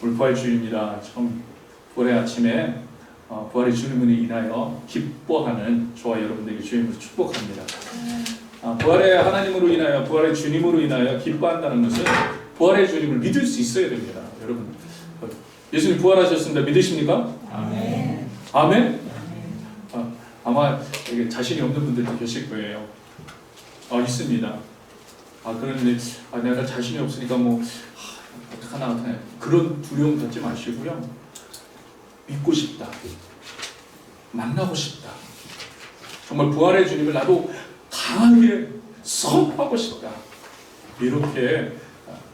오늘 부활주일입니다. 처음 부활의 아침에 부활의 주님으로 인하여 기뻐하는 저와 여러분들에게 주님으로 축복합니다. 부활의 하나님으로 인하여, 부활의 주님으로 인하여 기뻐한다는 것은 부활의 주님을 믿을 수 있어야 됩니다. 여러분, 예수님 부활하셨습니다. 믿으십니까? 아멘. 아멘? 아마 자신이 없는 분들도 계실 거예요. 있습니다. 그런데 내가 자신이 없으니까 어떡하나 그런 두려움 갖지 마시고요. 믿고 싶다. 만나고 싶다. 정말 부활의 주님을 나도 강하게 선포하고 싶다. 이렇게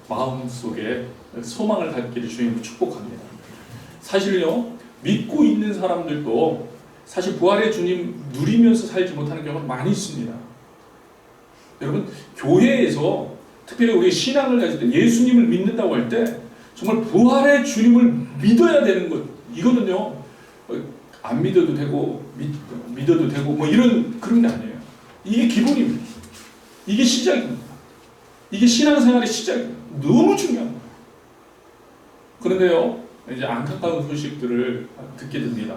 마음속에 소망을 갖기를 주님으로 축복합니다. 사실요, 믿고 있는 사람들도 사실 부활의 주님 누리면서 살지 못하는 경우가 많이 있습니다. 여러분, 교회에서 특별히 우리 신앙을 가질 때 예수님을 믿는다고 할 때 정말 부활의 주님을 믿어야 되는 것, 이거는요 안 믿어도 되고 믿어도 되고 이런 그런 게 아니에요. 이게 기본입니다. 이게 시작입니다. 이게 신앙생활의 시작입니다. 너무 중요합니다. 그런데요, 이제 안타까운 소식들을 듣게 됩니다.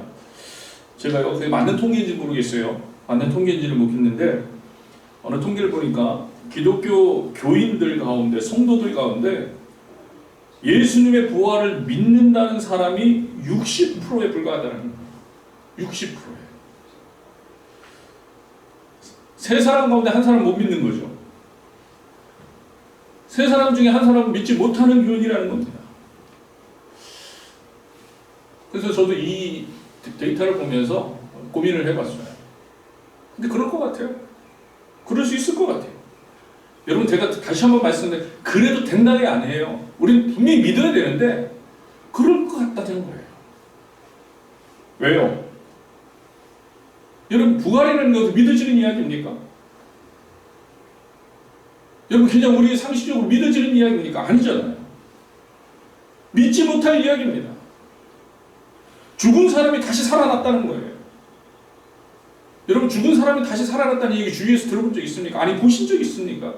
제가요, 그게 맞는 통계인지 모르겠어요. 맞는 통계인지를 모르겠는데 어느 통계를 보니까 기독교 교인들 가운데, 성도들 가운데 예수님의 부활을 믿는다는 사람이 60%에 불과하다는 거예요. 60%에. 세 사람 가운데 한 사람 못 믿는 거죠. 세 사람 중에 한 사람은 믿지 못하는 교인이라는 겁니다. 그래서 저도 이 데이터를 보면서 고민을 해봤어요. 근데 그럴 것 같아요. 그럴 수 있을 것 같아요. 여러분, 제가 다시 한번 말씀드리는데 그래도 된다는 게 아니에요. 우리는 분명히 믿어야 되는데 그럴 것 같다는 거예요. 왜요? 여러분, 부활이라는 것도 믿어지는 이야기입니까? 여러분, 그냥 우리 상식적으로 믿어지는 이야기입니까? 아니잖아요. 믿지 못할 이야기입니다. 죽은 사람이 다시 살아났다는 거예요. 여러분, 죽은 사람이 다시 살아났다는 얘기 주위에서 들어본 적 있습니까? 아니, 보신 적 있습니까?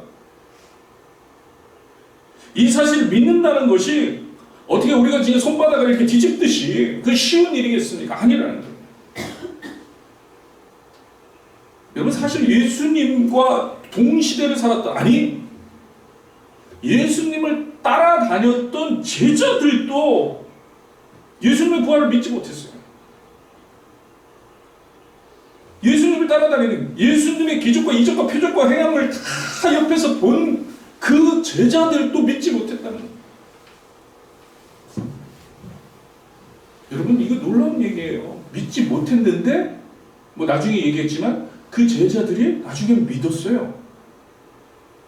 이 사실을 믿는다는 것이 어떻게 우리가 지금 손바닥을 이렇게 뒤집듯이 그 쉬운 일이겠습니까? 아니라는 거예요. 여러분, 사실 예수님과 동시대를 살았다. 아니, 예수님을 따라다녔던 제자들도 예수님의 부활을 믿지 못했어요. 예수님을 따라다니는, 예수님의 기적과 이적과 표적과 행함을 다 옆에서 본 그 제자들도 믿지 못했다는 거예요. 여러분, 이거 놀라운 얘기예요. 믿지 못했는데 나중에 얘기했지만 그 제자들이 나중에 믿었어요.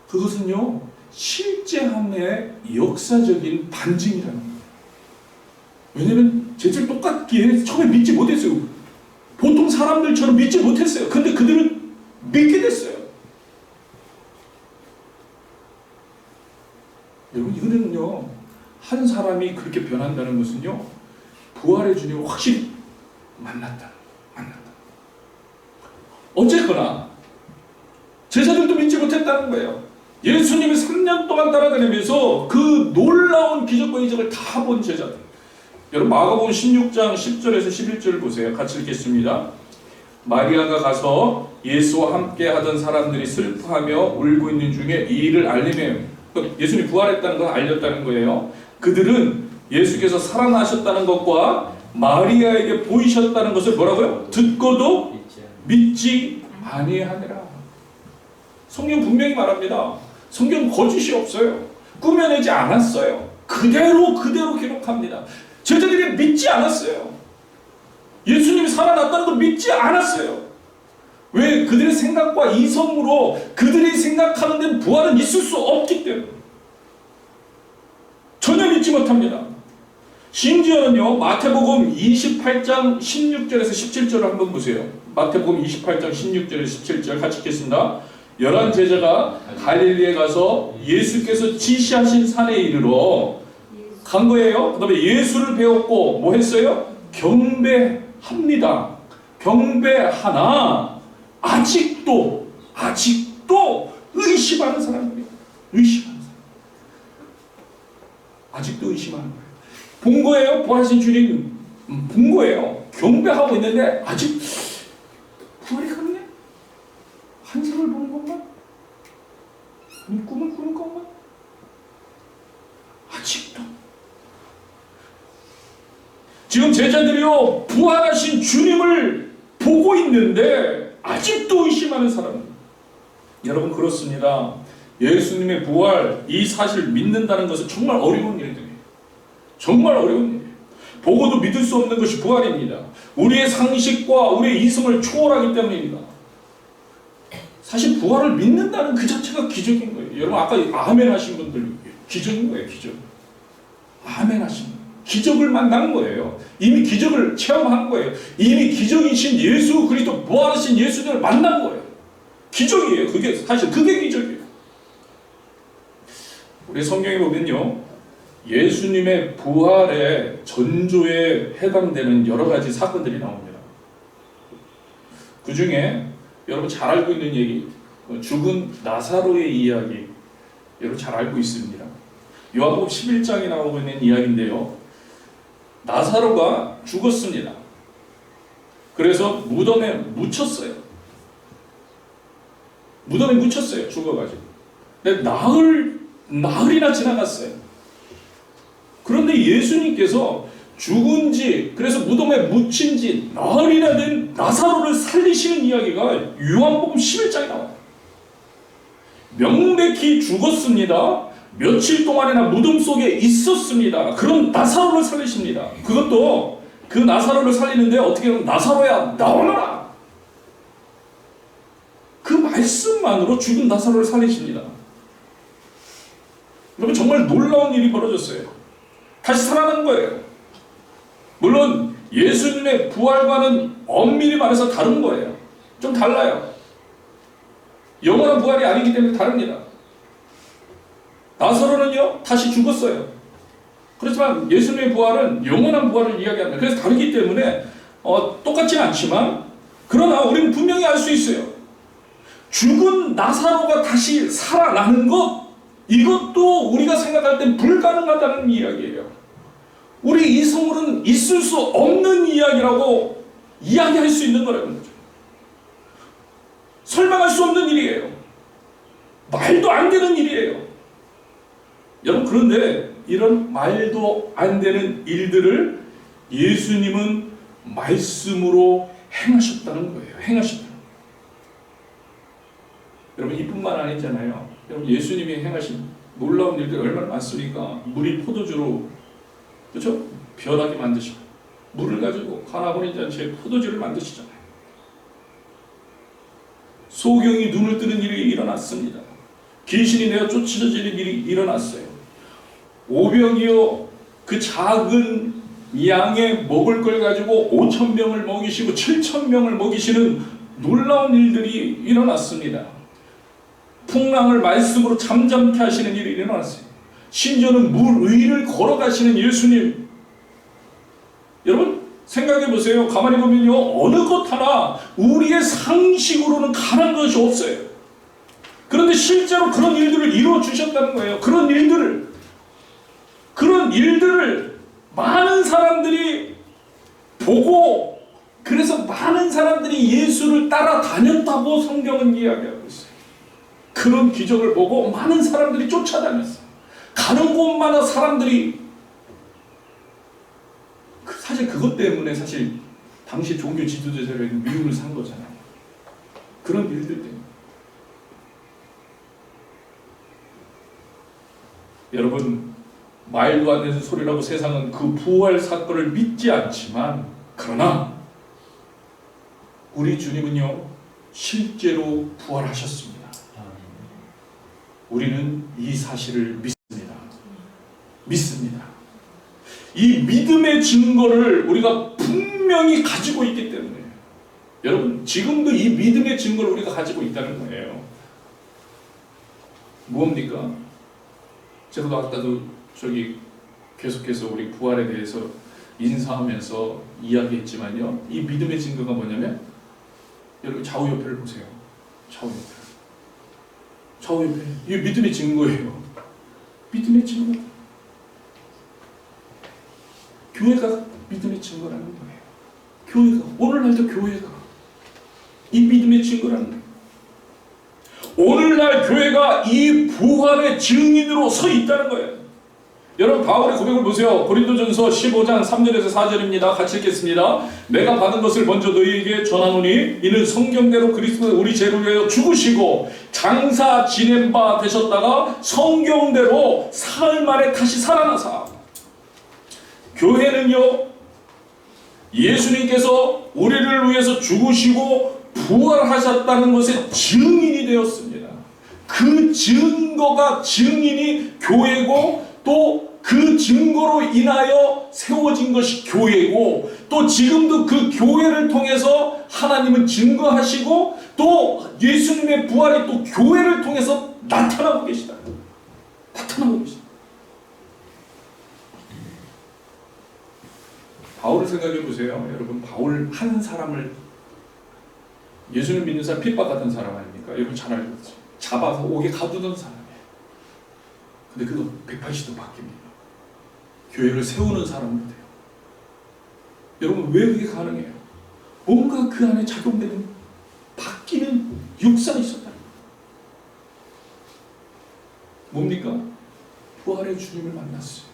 그것은요, 실제함의 역사적인 반증이라는 거예요. 왜냐면 제자들 똑같기에 처음에 믿지 못했어요. 보통 사람들처럼 믿지 못했어요. 근데 그들은 믿게 됐어요. 여러분, 이거는요, 한 사람이 그렇게 변한다는 것은요, 부활의 주님을 확실히 만났다. 어쨌거나 제자들도 믿지 못했다는 거예요. 예수님을 3년 동안 따라다니면서 그 놀라운 기적과 이적을 다 본 제자들. 여러분, 마가복음 16장 10절에서 11절을 보세요. 같이 읽겠습니다. 마리아가 가서 예수와 함께 하던 사람들이 슬퍼하며 울고 있는 중에 이 일을 알리며, 예수님이 부활했다는 걸 알렸다는 거예요. 그들은 예수께서 살아나셨다는 것과 마리아에게 보이셨다는 것을 뭐라고요? 듣고도 믿지 아니하니라. 성경 분명히 말합니다. 성경 거짓이 없어요. 꾸며내지 않았어요. 그대로 기록합니다. 제자들이 믿지 않았어요. 예수님이 살아났다는 걸 믿지 않았어요. 왜? 그들의 생각과 이성으로 그들이 생각하는 데는 부활은 있을 수 없기 때문에 전혀 믿지 못합니다. 심지어는요, 마태복음 28장 16절에서 17절을 한번 보세요. 마태복음 28장 16절에서 17절 같이 읽겠습니다. 11 제자가 갈릴리에 가서 예수께서 지시하신 산에 이르러 간 거예요. 그 다음에 예수를 배웠고 뭐 했어요? 경배합니다. 경배하나 아직도 의심하는 사람입니다. 아직도 의심하는 거예요. 본 거예요. 부활하신 주님 본 거예요. 경배하고 있는데 아직 부활이 가능해? 환상을 보는 건가? 아니 꿈을 꾸는 건가? 아직도. 지금 제자들이요 부활하신 주님을 보고 있는데 아직도 의심하는 사람. 여러분 그렇습니다. 예수님의 부활 이 사실을 믿는다는 것은 정말 어려운 일들이에요. 정말 어려운 일이에요. 보고도 믿을 수 없는 것이 부활입니다. 우리의 상식과 우리의 이성을 초월하기 때문입니다. 사실 부활을 믿는다는 그 자체가 기적인 거예요. 여러분 아까 아멘 하신 분들 기적인 거예요. 기적. 아멘 하신 분. 기적을 만난 거예요. 이미 기적을 체험한 거예요. 이미 기적이신 예수 그리스도 부활하신 예수님을 만난 거예요. 기적이에요. 그게 사실 그게 기적이에요. 우리 성경에 보면요. 예수님의 부활의 전조에 해당되는 여러 가지 사건들이 나옵니다. 그 중에 여러분 잘 알고 있는 얘기, 죽은 나사로의 이야기 여러분 잘 알고 있습니다. 요한복음 11장에 나오고 있는 이야기인데요. 나사로가 죽었습니다. 그래서 무덤에 묻혔어요. 무덤에 묻혔어요. 죽어가지고. 근데 나흘이나 지나갔어요. 그런데 예수님께서 죽은 지, 그래서 무덤에 묻힌 지 나흘이나 된 나사로를 살리시는 이야기가 요한복음 11장에 나와요. 명백히 죽었습니다. 며칠 동안이나 무덤 속에 있었습니다. 그런 나사로를 살리십니다. 그것도 그 나사로를 살리는데 어떻게 하면 나사로야 나오너라. 그 말씀만으로 죽은 나사로를 살리십니다. 여러분 정말 놀라운 일이 벌어졌어요. 다시 살아난 거예요. 물론 예수님의 부활과는 엄밀히 말해서 다른 거예요. 좀 달라요. 영원한 부활이 아니기 때문에 다릅니다. 나사로는요 다시 죽었어요. 그렇지만 예수님의 부활은 영원한 부활을 이야기합니다. 그래서 다르기 때문에 똑같지는 않지만 그러나 우리는 분명히 알 수 있어요. 죽은 나사로가 다시 살아나는 것 이것도 우리가 생각할 땐 불가능하다는 이야기예요. 우리 이성으로는 있을 수 없는 이야기라고 이야기할 수 있는 거라는 거죠. 설명할 수 없는 일이에요. 말도 안 되는 일이에요. 여러분 그런데 이런 말도 안 되는 일들을 예수님은 말씀으로 행하셨다는 거예요. 행하셨다는 거예요. 여러분 이뿐만 아니잖아요. 여러분 예수님이 행하신 놀라운 일들이 얼마나 많습니까? 물이 포도주로 그렇죠? 변하게 만드시고 물을 가지고 가나버린 잔치에 포도주를 만드시잖아요. 소경이 눈을 뜨는 일이 일어났습니다. 귀신이 내어 쫓아지는 일이 일어났어요. 오병이요 그 작은 양의 먹을 걸 가지고 5,000명을 먹이시고 7,000명을 먹이시는 놀라운 일들이 일어났습니다. 풍랑을 말씀으로 잠잠케 하시는 일이 일어났어요. 심지어는 물 위를 걸어가시는 예수님. 여러분 생각해 보세요. 가만히 보면요 어느 것 하나 우리의 상식으로는 가능한 것이 없어요. 그런데 실제로 그런 일들을 이루어 주셨다는 거예요. 그런 일들을 많은 사람들이 보고 그래서 많은 사람들이 예수를 따라다녔다고 성경은 이야기하고 있어요. 그런 기적을 보고 많은 사람들이 쫓아다녔어요. 가는 곳마다 사람들이 사실 그것 때문에 사실 당시 종교 지도자들에게 미움을 산 거잖아요. 그런 일들 때문에. 여러분 말도 안 되는 소리라고 세상은 그 부활 사건을 믿지 않지만 그러나 우리 주님은요 실제로 부활하셨습니다. 우리는 이 사실을 믿습니다. 이 믿음의 증거를 우리가 분명히 가지고 있기 때문에 여러분 지금도 이 믿음의 증거를 우리가 가지고 있다는 거예요. 무엇입니까? 제가 아까도 계속해서 우리 부활에 대해서 인사하면서 이야기했지만요. 이 믿음의 증거가 뭐냐면 여러분 좌우옆에를 보세요. 좌우옆에 이 믿음의 증거예요. 믿음의 증거. 교회가 믿음의 증거라는 거예요. 교회가, 오늘날도 교회가 이 믿음의 증거라는 거예요. 오늘날 교회가 이 부활의 증인으로 서 있다는 거예요. 여러분 바울의 고백을 보세요. 고린도전서 15장 3절에서 4절입니다. 같이 읽겠습니다. 내가 받은 것을 먼저 너희에게 전하노니 이는 성경대로 그리스도가 우리 죄를 위하여 죽으시고 장사 지낸 바 되셨다가 성경대로 사흘 만에 다시 살아나사. 교회는요, 예수님께서 우리를 위해서 죽으시고 부활하셨다는 것의 증인이 되었습니다. 그 증거가 증인이 교회고, 또 그 증거로 인하여 세워진 것이 교회고, 또 지금도 그 교회를 통해서 하나님은 증거하시고, 또 예수님의 부활이 또 교회를 통해서 나타나고 계시다. 나타나고 계시다. 바울을 생각해 보세요. 여러분, 바울 한 사람을, 예수를 믿는 사람, 핍박하던 사람 아닙니까? 여러분 잘 알고 있죠. 잡아서 옥에 가두던 사람이에요. 근데 그거 180도 바뀝니다. 교회를 세우는 사람이 돼요. 여러분, 왜 그게 가능해요? 뭔가 그 안에 작용되는 바뀌는 역사가 있었다는 거예요. 뭡니까? 부활의 주님을 만났어요.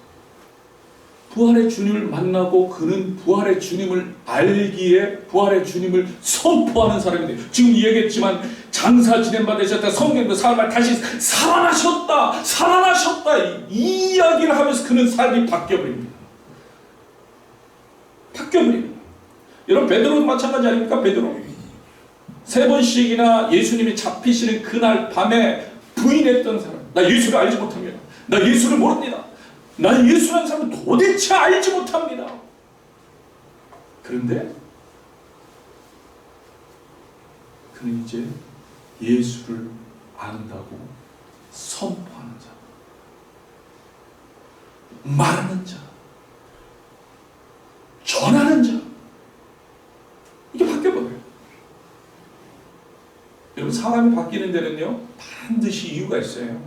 부활의 주님을 만나고 그는 부활의 주님을 알기에 부활의 주님을 선포하는 사람이 돼요. 지금 얘기했지만 장사 지낸 바 되셨다, 성경도 사흘 다시 살아나셨다, 살아나셨다, 이 이야기를 하면서 그는 삶이 바뀌어버립니다. 바뀌어버립니다. 여러분, 베드로도 마찬가지 아닙니까? 베드로 3번씩이나 예수님이 잡히시는 그날 밤에 부인했던 사람. 나 예수를 알지 못합니다. 나 예수를 모릅니다. 난 예수라는 사람을 도대체 알지 못합니다. 그런데 그는 이제 예수를 안다고 선포하는 자, 말하는 자, 전하는 자, 이게 바뀌어버려요. 여러분, 사람이 바뀌는 데는요 반드시 이유가 있어요.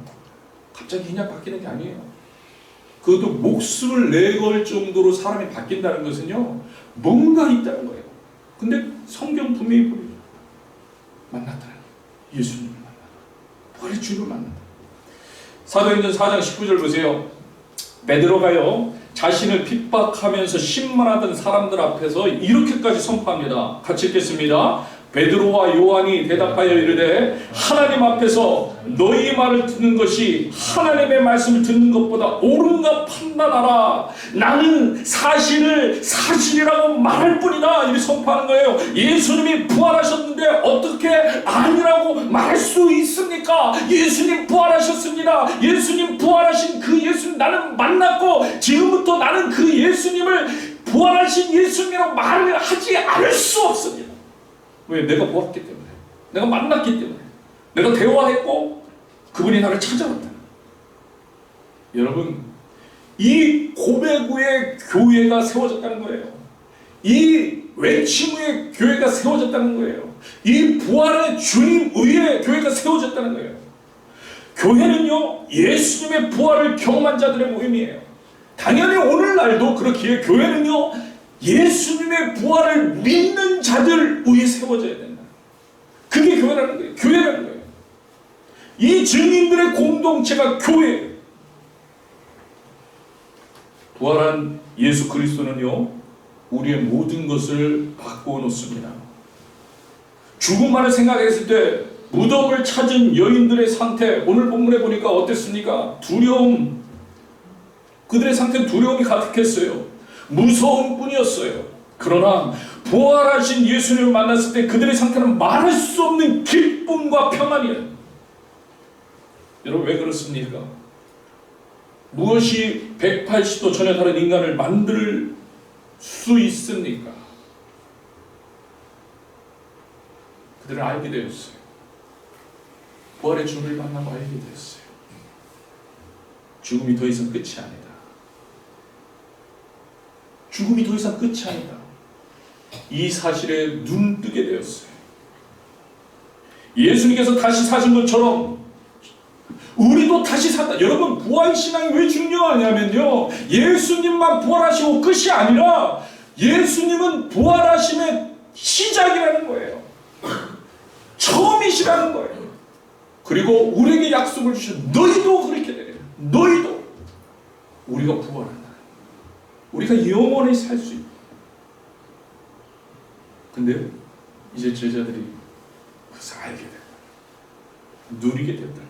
갑자기 그냥 바뀌는 게 아니에요. 그것도 목숨을 내걸 정도로 사람이 바뀐다는 것은요, 뭔가 있다는 거예요. 근데 성경 분명히 보여요. 만났다는 거예요. 예수님을 만났다. 부활의 주님을 만났다. 사도행전 4장 19절 보세요. 베드로가요, 자신을 핍박하면서 신문하던 사람들 앞에서 이렇게까지 선포합니다. 같이 읽겠습니다. 베드로와 요한이 대답하여 이르되 하나님 앞에서 너희 말을 듣는 것이 하나님의 말씀을 듣는 것보다 옳은가 판단하라. 나는 사실을 사실이라고 말할 뿐이다. 이렇게 선포하는 거예요. 예수님이 부활하셨는데 어떻게 아니라고 말할 수 있습니까? 예수님 부활하셨습니다. 예수님 부활하신 그 예수님 나는 만났고, 지금부터 나는 그 예수님을 부활하신 예수님이라고 말을 하지 않을 수 없습니다. 왜? 내가 보았기 때문에, 내가 만났기 때문에, 내가 대화했고 그분이 나를 찾아왔다. 여러분, 이 고백 후에 교회가 세워졌다는 거예요. 이 외침 후에 교회가 세워졌다는 거예요. 이 부활의 주님 위에 교회가 세워졌다는 거예요. 교회는요, 예수님의 부활을 경험한 자들의 모임이에요. 당연히 오늘날도 그렇기에 교회는요, 예수님의 부활을 믿는 자들 위에 세워져야 된다. 그게 교회라는 거예요. 교회라는 거예요. 이 증인들의 공동체가 교회예요. 부활한 예수 그리스도는요, 우리의 모든 것을 바꾸어 놓습니다. 죽음만을 생각했을 때 무덤을 찾은 여인들의 상태, 오늘 본문에 보니까 어땠습니까? 두려움. 그들의 상태는 두려움이 가득했어요. 무서운 뿐이었어요. 그러나 부활하신 예수님을 만났을 때 그들의 상태는 말할 수 없는 기쁨과 평안이에요. 여러분, 왜 그렇습니까? 무엇이 180도 전혀 다른 인간을 만들 수 있습니까? 그들은 알게 되었어요. 부활의 주를 만나고 알게 되었어요. 죽음이 더 이상 끝이 아니다. 죽음이 더 이상 끝이 아니다. 이 사실에 눈뜨게 되었어요. 예수님께서 다시 사신 것처럼 우리도 다시 산다. 여러분, 부활신앙이 왜 중요하냐면요, 예수님만 부활하시고 끝이 아니라 예수님은 부활하심의 시작이라는 거예요. 처음이시라는 거예요. 그리고 우리에게 약속을 주신 너희도 그렇게 되리라. 너희도 우리가 부활한다. 우리가 영원히 살 수 있다. 근데 이제 제자들이 그것을 알게 된다. 누리게 된다.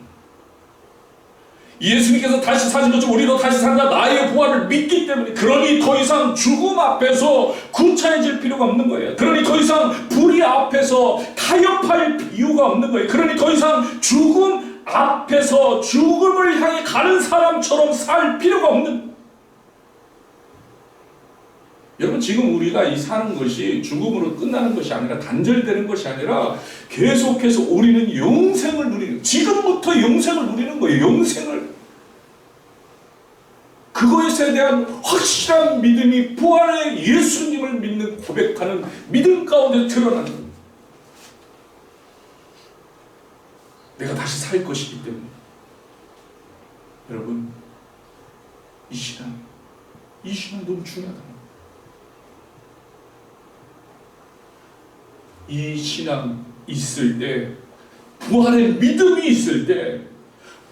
예수님께서 다시 사신 것처럼 우리도 다시 산다. 나의 부활을 믿기 때문에. 그러니 더 이상 죽음 앞에서 구차해질 필요가 없는 거예요. 그러니 더 이상 불의 앞에서 타협할 이유가 없는 거예요. 그러니 더 이상 죽음 앞에서 죽음을 향해 가는 사람처럼 살 필요가 없는 거예요. 여러분, 지금 우리가 이 사는 것이 죽음으로 끝나는 것이 아니라, 단절되는 것이 아니라 계속해서 우리는 영생을 누리는, 지금부터 영생을 누리는 거예요. 영생을. 그것에 대한 확실한 믿음이 부활의 예수님을 믿는, 고백하는 믿음 가운데 드러나는 거예요. 내가 다시 살 것이기 때문에. 여러분, 이 신앙 너무 중요하다. 이 신앙 있을 때, 부활의 믿음이 있을 때,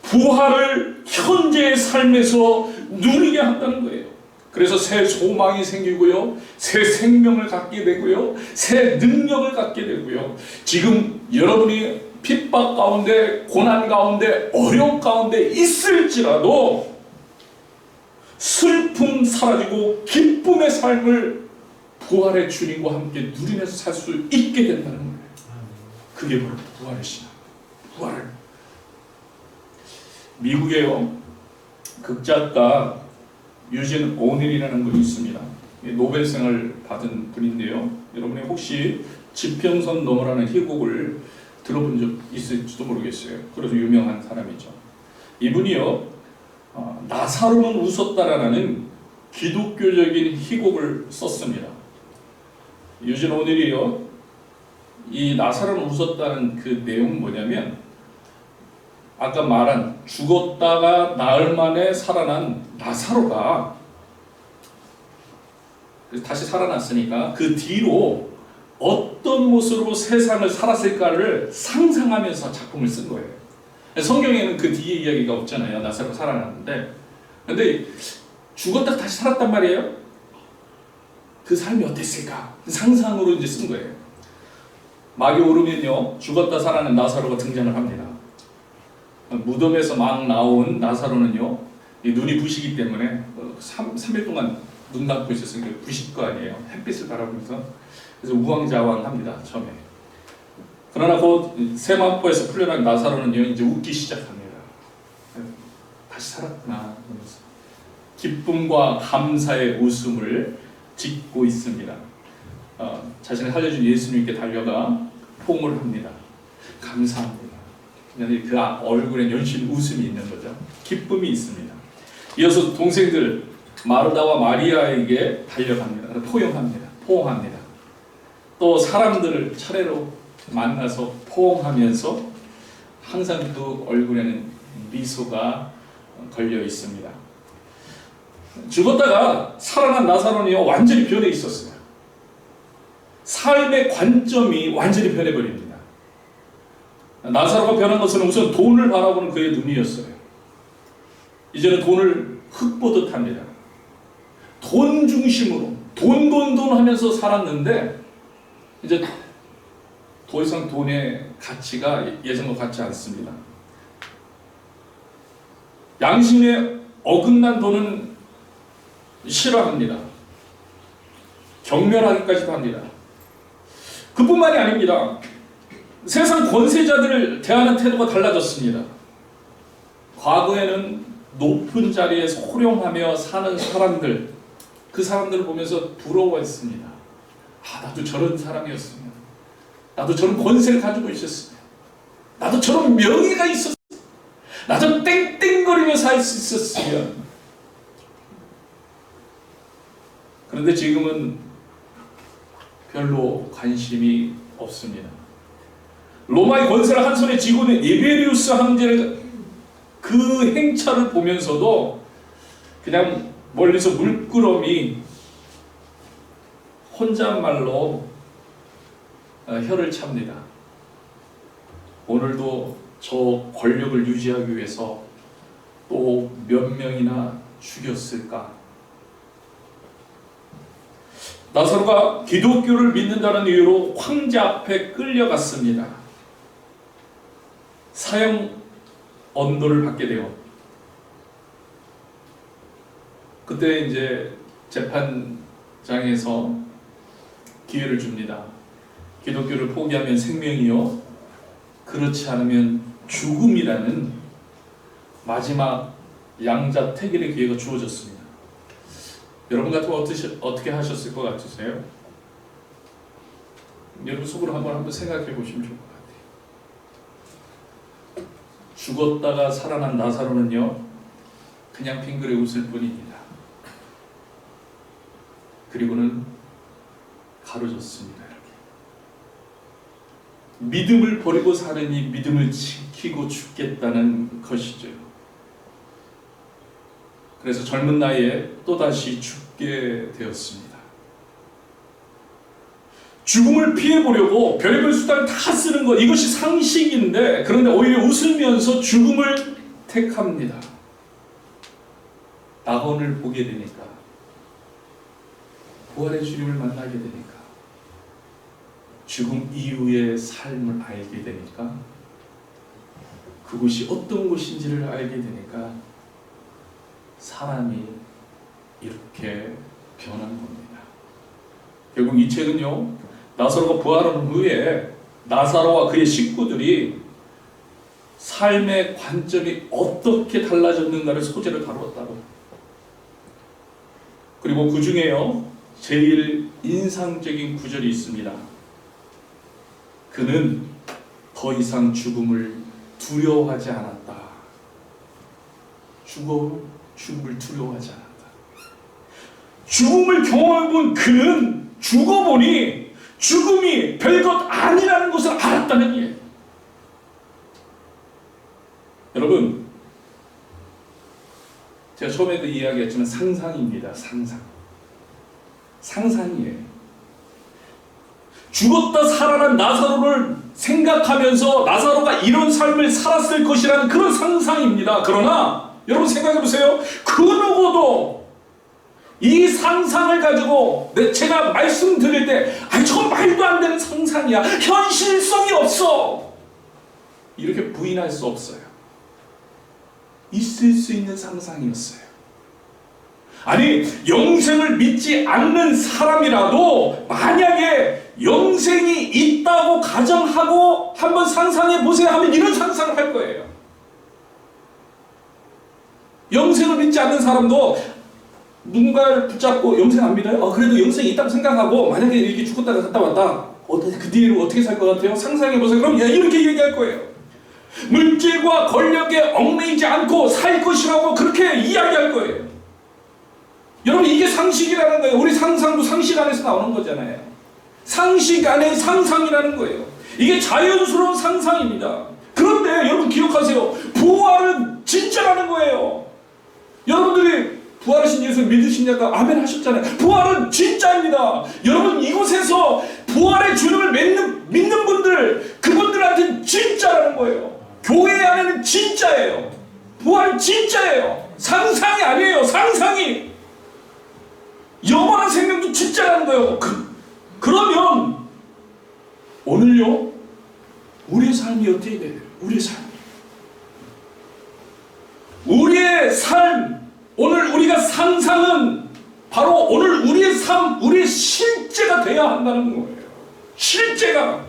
부활을 현재의 삶에서 누리게 한다는 거예요. 그래서 새 소망이 생기고요, 새 생명을 갖게 되고요, 새 능력을 갖게 되고요. 지금 여러분이 핍박 가운데, 고난 가운데, 어려움 가운데 있을지라도 슬픔 사라지고 기쁨의 삶을 부활의 주님과 함께 누리면서 살 수 있게 된다는 거예요. 그게 바로 부활의 신앙. 부활을. 미국에요, 극작가 유진 오닐이라는 분이 있습니다. 노벨상을 받은 분인데요. 여러분이 혹시 지평선 너머라는 희곡을 들어본 적 있을지도 모르겠어요. 그래서 유명한 사람이죠. 이분이요, 나사로는 웃었다라는 기독교적인 희곡을 썼습니다. 유진 오닐이요, 이 나사로는 웃었다는 그 내용은 뭐냐면, 아까 말한 죽었다가 나흘 만에 살아난 나사로가 다시 살아났으니까 그 뒤로 어떤 모습으로 세상을 살았을까를 상상하면서 작품을 쓴 거예요. 성경에는 그 뒤에 이야기가 없잖아요. 나사로 살아났는데. 근데 죽었다가 다시 살았단 말이에요. 그 삶이 어땠을까? 상상으로 이제 쓴 거예요. 막이 오르면요, 죽었다 살아난 나사로가 등장을 합니다. 무덤에서 막 나온 나사로는요, 눈이 부시기 때문에 3일 동안 눈 감고 있었으니까 부실 거 아니에요. 햇빛을 바라보면서. 그래서 우왕좌왕합니다, 처음에. 그러나 곧 세마포에서 풀려난 나사로는요, 이제 웃기 시작합니다. 다시 살았구나 하면서 기쁨과 감사의 웃음을 짓고 있습니다. 자신을 살려준 예수님께 달려가 포옹을 합니다. 감사합니다. 그 얼굴에 연신 웃음이 있는 거죠. 기쁨이 있습니다. 이어서 동생들 마르다와 마리아에게 달려갑니다. 포옹합니다. 또 사람들을 차례로 만나서 포옹하면서 항상 그 얼굴에는 미소가 걸려 있습니다. 죽었다가 살아난 나사로는요, 완전히 변해 있었어요. 삶의 관점이 완전히 변해버립니다. 나사로가 변한 것은 우선 돈을 바라보는 그의 눈이었어요. 이제는 돈을 흙보듯 합니다. 돈 중심으로 돈 하면서 살았는데 이제 더 이상 돈의 가치가 예전과 같지 않습니다. 양심에 어긋난 돈은 싫어합니다. 경멸하기까지도 합니다. 그뿐만이 아닙니다. 세상 권세자들을 대하는 태도가 달라졌습니다. 과거에는 높은 자리에서 호령하며 사는 사람들, 그 사람들을 보면서 부러워했습니다. 나도 저런 사람이었으면, 나도 저런 권세를 가지고 있었으면, 나도 저런 명예가 있었으면, 나도 땡땡거리며 살 수 있었으면. 그런데 지금은 별로 관심이 없습니다. 로마의 권세를 한 손에 쥐고 있는 이베리우스 황제를 그 행차를 보면서도 그냥 멀리서 물끄러미 혼잣말로 혀를 찹니다. 오늘도 저 권력을 유지하기 위해서 또 몇 명이나 죽였을까? 나사로가 기독교를 믿는다는 이유로 황제 앞에 끌려갔습니다. 사형 언도를 받게 돼요. 그때 이제 재판장에서 기회를 줍니다. 기독교를 포기하면 생명이요, 그렇지 않으면 죽음이라는 마지막 양자택일의 기회가 주어졌습니다. 여러분 같으면 어떻게 하셨을 것 같으세요? 여러분 속으로 한번 생각해 보시면 좋을 것 같아요. 죽었다가 살아난 나사로는요, 그냥 빙그레 웃을 뿐입니다. 그리고는 가로졌습니다. 이렇게. 믿음을 버리고 사느니 믿음을 지키고 죽겠다는 것이죠. 그래서 젊은 나이에 또다시 죽게 되었습니다. 죽음을 피해보려고 별의별 수단을 다 쓰는 것, 이것이 상식인데, 그런데 오히려 웃으면서 죽음을 택합니다. 낙원을 보게 되니까, 부활의 주님을 만나게 되니까, 죽음 이후의 삶을 알게 되니까, 그곳이 어떤 곳인지를 알게 되니까 사람이 이렇게 변한 겁니다. 결국 이 책은요, 나사로가 부활한 후에 나사로와 그의 식구들이 삶의 관점이 어떻게 달라졌는가를 소재로 다루었다고. 그리고 그 중에요, 제일 인상적인 구절이 있습니다. 그는 더 이상 죽음을 두려워하지 않았다. 죽음을 두려워하지 않았다. 죽음을 경험해본 그는 죽어보니 죽음이 별것 아니라는 것을 알았다는 얘기예요. 여러분, 제가 처음에도 이야기했지만 상상입니다. 상상이에요. 죽었다 살아난 나사로를 생각하면서 나사로가 이런 삶을 살았을 것이라는 그런 상상입니다. 그러나 여러분 생각해보세요. 그 누구도 이 상상을 가지고 제가 말씀드릴 때 저건 말도 안 되는 상상이야, 현실성이 없어, 이렇게 부인할 수 없어요. 있을 수 있는 상상이었어요. 아니, 영생을 믿지 않는 사람이라도 만약에 영생이 있다고 가정하고 한번 상상해 보세요 하면 이런 상상을 할 거예요. 영생을 믿지 않는 사람도 누군가를 붙잡고 영생 안 믿어요? 그래도 영생이 있다고 생각하고 만약에 이렇게 죽었다가 갔다 왔다, 그 뒤로 어떻게 살 것 같아요? 상상해 보세요. 그럼 이렇게 얘기할 거예요. 물질과 권력에 얽매이지 않고 살 것이라고 그렇게 이야기할 거예요. 여러분, 이게 상식이라는 거예요. 우리 상상도 상식 안에서 나오는 거잖아요. 상식 안에 상상이라는 거예요. 이게 자연스러운 상상입니다. 그런데 여러분 기억하세요. 부활은 진짜라는 거예요. 여러분들이 부활하신 예수 믿으시냐가 아멘 하셨잖아요. 부활은 진짜입니다. 여러분, 이곳에서 부활의 주님을 믿는 분들, 그분들한테는 진짜라는 거예요. 교회 안에는 진짜예요. 부활은 진짜예요. 상상이 아니에요. 상상이. 영원한 생명도 진짜라는 거예요. 그러면 오늘요, 우리의 삶이 어떻게 돼요? 우리의 삶, 오늘 우리가 상상은 바로 오늘 우리의 삶, 우리의 실제가 돼야 한다는 거예요. 실제가.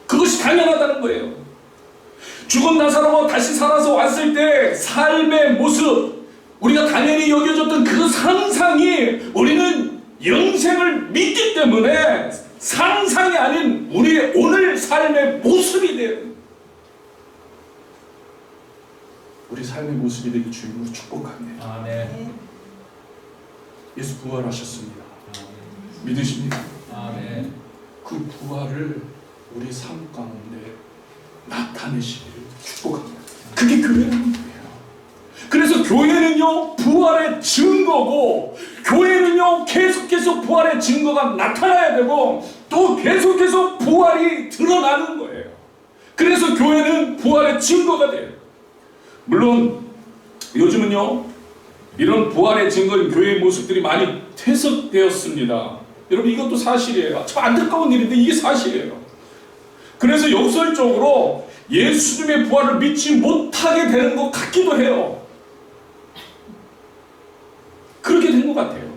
그것이 당연하다는 거예요. 죽은 나사로가 다시 살아서 왔을 때 삶의 모습, 우리가 당연히 여겨졌던 그 상상이 우리는 영생을 믿기 때문에 상상이 아닌 우리의 오늘 삶의 모습이 돼요. 우리 삶의 모습이 되기 주님으로 축복합니다. 아멘. 예수 부활하셨습니다. 믿으십니까? 아멘. 그 부활을 우리 삶 가운데 나타내시기를 축복합니다. 그게 교회라는 거예요. 교회는요 부활의 증거고, 교회는요 계속해서 부활의 증거가 나타나야 되고, 또 계속해서 부활이 드러나는 거예요. 그래서 교회는 부활의 증거가 돼요. 물론 요즘은요 이런 부활의 증거인 교회의 모습들이 많이 퇴색되었습니다. 여러분, 이것도 사실이에요. 참 안타까운 일인데 이게 사실이에요. 그래서 역설적으로 예수님의 부활을 믿지 못하게 되는 것 같기도 해요. 그렇게 된 것 같아요.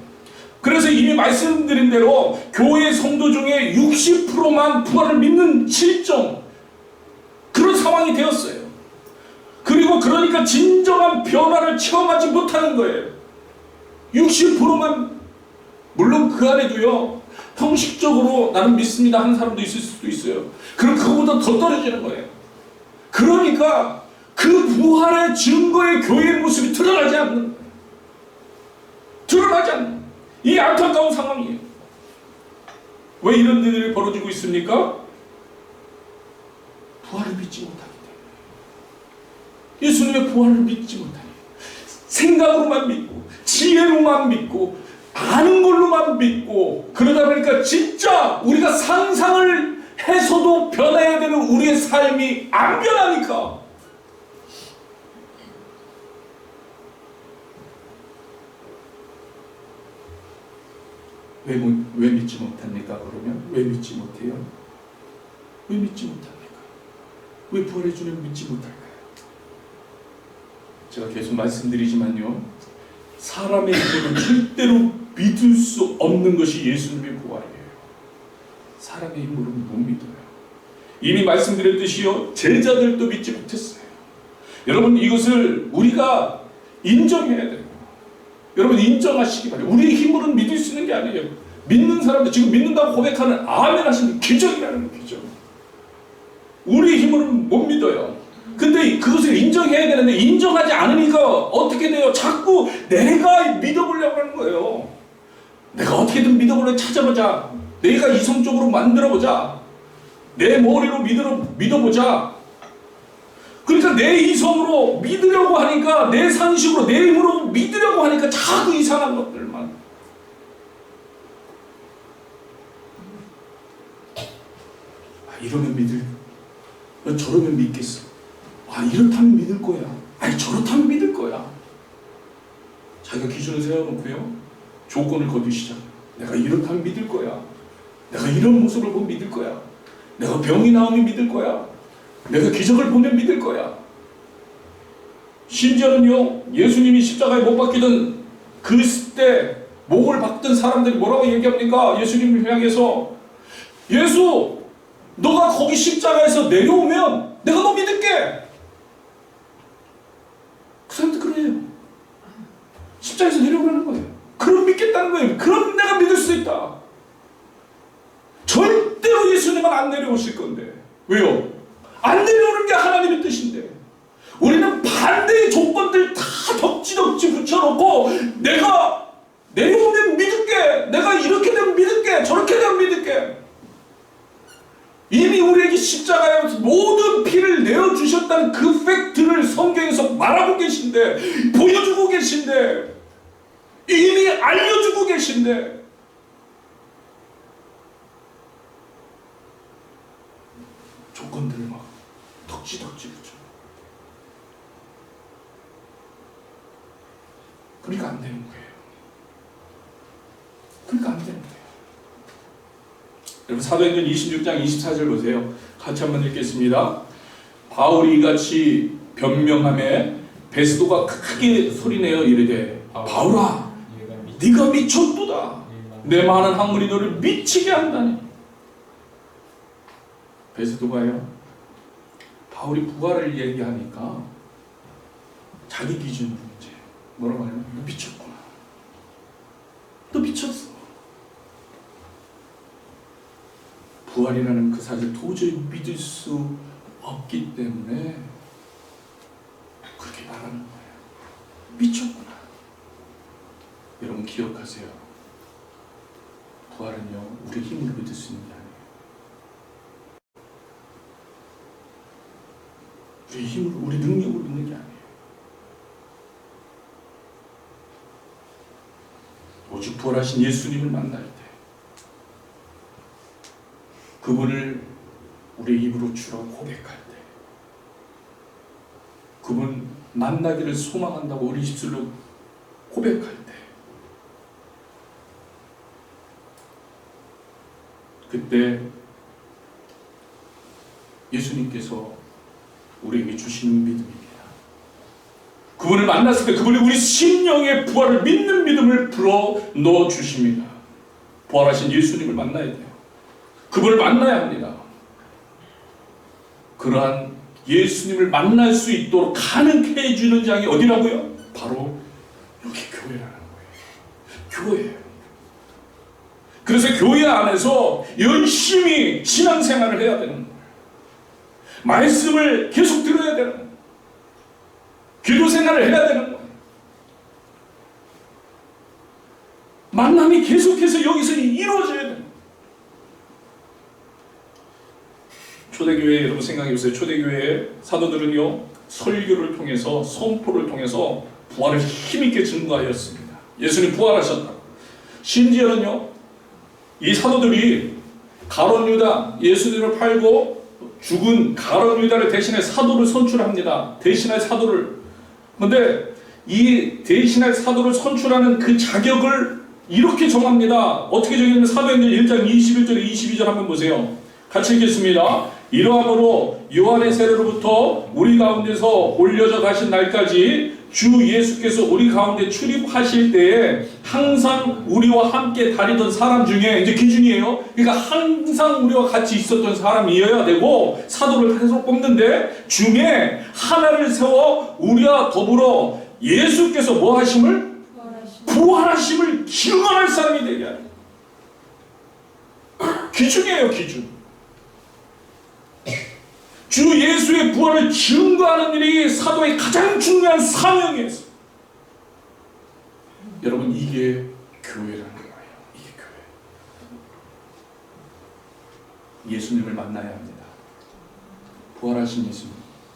그래서 이미 말씀드린 대로 교회 성도 중에 60%만 부활을 믿는 실정, 그런 상황이 되었어요. 그리고 그러니까 진정한 변화를 체험하지 못하는 거예요. 60%만. 물론 그 안에도요 형식적으로 나는 믿습니다 하는 사람도 있을 수도 있어요. 그럼 그거보다 더 떨어지는 거예요. 그러니까 그 부활의 증거의 교회의 모습이 드러나지 않는 이 안타까운 상황이에요. 왜 이런 일들이 벌어지고 있습니까? 부활을 믿지 못하기 때문에. 예수님의 부활을 믿지 못하니 생각으로만 믿고 지혜로만 믿고 아는 걸로만 믿고, 그러다 보니까 진짜 우리가 상상을 해서도 변해야 되는 우리의 삶이 안 변하니까. 왜 믿지 못합니까? 그러면 왜 믿지 못해요? 왜 믿지 못합니까? 왜 부활의 주님을 믿지 못할까요? 제가 계속 말씀드리지만요, 사람의 힘으로는 절대로 믿을 수 없는 것이 예수님의 부활이에요. 사람의 힘으로는 못 믿어요. 이미 말씀드렸듯이요, 제자들도 믿지 못했어요. 여러분, 이것을 우리가 인정해야 돼요. 여러분, 인정하시기 바랍니다. 우리의 힘으로는 믿을 수 있는 게 아니에요. 믿는 사람들, 지금 믿는다고 고백하는 아멘 하시는 기적이라는 기적. 우리의 힘으로는 못 믿어요. 근데 그것을 인정해야 되는데 인정하지 않으니까 어떻게 돼요? 자꾸 내가 믿어보려고 하는 거예요. 내가 어떻게든 믿어보려고 찾아보자. 내가 이성적으로 만들어보자. 내 머리로 믿어보자. 그러니까 내 이성으로 믿으려고 하니까, 내 상식으로, 내 힘으로 믿으려고 하니까 자꾸 이상한 것들만. 이러면 믿을, 저러면 믿겠어. 이렇다면 믿을 거야. 저렇다면 믿을 거야. 자기가 기준을 세워놓고요, 조건을 거두시죠. 내가 이렇다면 믿을 거야. 내가 이런 모습을 보면 믿을 거야. 내가 병이 나오면 믿을 거야. 내가 기적을 보면 믿을 거야. 심지어는요, 예수님이 십자가에 못 박히던 그때 목을 박던 사람들이 뭐라고 얘기합니까? 예수님을 향해서, 예수, 너가 거기 십자가에서 내려오면 내가 너 믿을게. 그 사람들 그래요. 십자가에서 내려오라는 거예요. 그럼 믿겠다는 거예요. 그럼 내가 믿을 수 있다. 절대로 예수님은 안 내려오실 건데. 왜요? 안 내려오는 게 하나님의 뜻인데, 우리는 반대의 조건들 다 덕지덕지 붙여놓고, 내가 내려오면 믿을게, 내가 이렇게 되면 믿을게, 저렇게 되면 믿을게. 이미 우리에게 십자가에 모든 피를 내어주셨다는 그 팩트를 성경에서 말하고 계신데, 보여주고 계신데, 이미 알려주고 계신데, 조건들을 막 덕지덕지 붙여. 그러니까 안 되는 거예요. 그러니까 안 되는 거예요. 여러분, 사도행전 26장 24절 보세요. 같이 한번 읽겠습니다. 바울이 이같이 변명하매 베스도가 크게 소리내어 이르되, 바울아, 네가 미쳤도다. 내 많은 학문이 너를 미치게 한다니. 베스도가요, 바울이 부활을 얘기하니까 자기 기준으로 이제 뭐라고 하냐면, 너 미쳤구나. 너 미쳤어. 부활이라는 그 사실을 도저히 믿을 수 없기 때문에 그렇게 말하는 거예요. 미쳤구나. 여러분, 기억하세요. 부활은요, 우리 힘으로 믿을 수 있는 게 아니에요. 우리 힘으로, 우리 능력으로 믿는 게 아니에요. 오직 부활하신 예수님을 만날 때 그분을 우리 입으로 주라고 고백할 때 그분 만나기를 소망한다고 우리 입술로 고백할 때 그때 예수님께서 우리에게 주시는 믿음입니다. 그분을 만났을 때 그분이 우리 심령의 부활을 믿는 믿음을 불어 넣어 주십니다. 부활하신 예수님을 만나야 돼요. 그분을 만나야 합니다. 그러한 예수님을 만날 수 있도록 가능케 해주는 장이 어디라고요? 바로 여기 교회라는 거예요. 교회예요. 그래서 교회 안에서 열심히 신앙생활을 해야 되는 거예요. 말씀을 계속 들어야 되는 거예요. 기도 생활을 해야 되는 거예요. 만남이 계속해서 여기서 이루어져야 돼요. 초대교회 여러분 생각해 보세요. 초대교회의 사도들은요 설교를 통해서 선포를 통해서 부활을 힘있게 증거하였습니다. 예수님 부활하셨다. 심지어는요 이 사도들이 가룟 유다 예수님을 팔고 죽은 가룟 유다를 대신해 사도를 선출합니다. 대신할 사도를. 그런데 이 대신할 사도를 선출하는 그 자격을 이렇게 정합니다. 어떻게 정했냐면 사도행전 1장 21절 22절 한번 보세요. 같이 읽겠습니다. 이러함으로 요한의 세례로부터 우리 가운데서 올려져 가신 날까지 주 예수께서 우리 가운데 출입하실 때에 항상 우리와 함께 다니던 사람 중에 이제 기준이에요. 그러니까 항상 우리와 같이 있었던 사람이어야 되고 사도를 계속 뽑는데 중에 하나를 세워 우리와 더불어 예수께서 뭐 하심을? 부활하심을 증언할 사람이 되게 하는 기준이에요. 기준. 주 예수의 부활을 증거하는 일이 사도의 가장 중요한 사명이에요. 여러분 이게 교회라는 거예요. 이게 교회. 예수님을 만나야 합니다. 부활하신 예수님.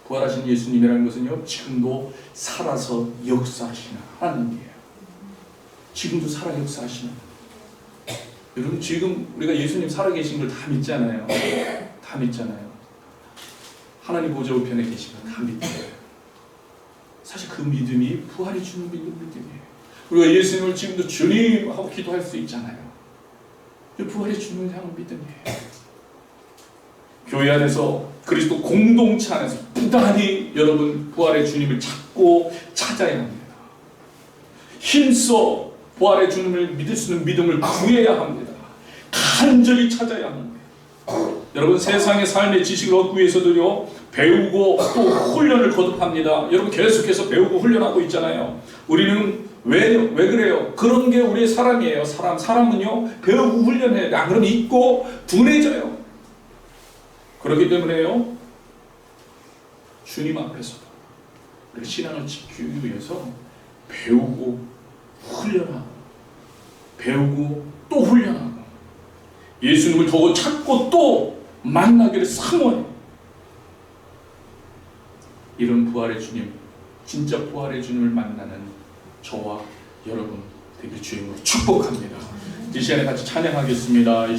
부활하신 예수님이라는 것은요 지금도 살아서 역사하시는 하나님이에요. 지금도 살아 역사하시는. 여러분 지금 우리가 예수님 살아계신 걸 다 믿잖아요. 다 믿잖아요. 하나님 보좌 우편에 계시면 다 믿어요. 사실 그 믿음이 부활이 주는 믿음이에요. 우리가 예수님을 지금도 주님 하고 기도할 수 있잖아요. 부활이 주는 향은 믿음이에요. 교회 안에서 그리스도 공동체 안에서 부단히 여러분 부활의 주님을 찾고 찾아야 합니다. 힘써 부활의 주님을 믿을 수 있는 믿음을 구해야 합니다. 간절히 찾아야 합니다. 여러분 세상의 삶의 지식을 얻기 위해서도요 배우고 또 훈련을 거듭합니다. 여러분 계속해서 배우고 훈련하고 있잖아요. 우리는 왜 그래요? 그런 게 우리의 사람이에요. 사람은요 배우고 훈련해야 돼. 안 그러면 잊고 둔해져요. 그렇기 때문에요 주님 앞에서도 우리 신앙을 지키기 위해서 배우고 훈련하고 배우고 또 훈련하고 예수님을 더 찾고 또 만나기를 사모해요. 이런 부활의 주님, 진짜 부활의 주님을 만나는 저와 여러분 되길 주님으로 축복합니다. 이 시간에 같이 찬양하겠습니다.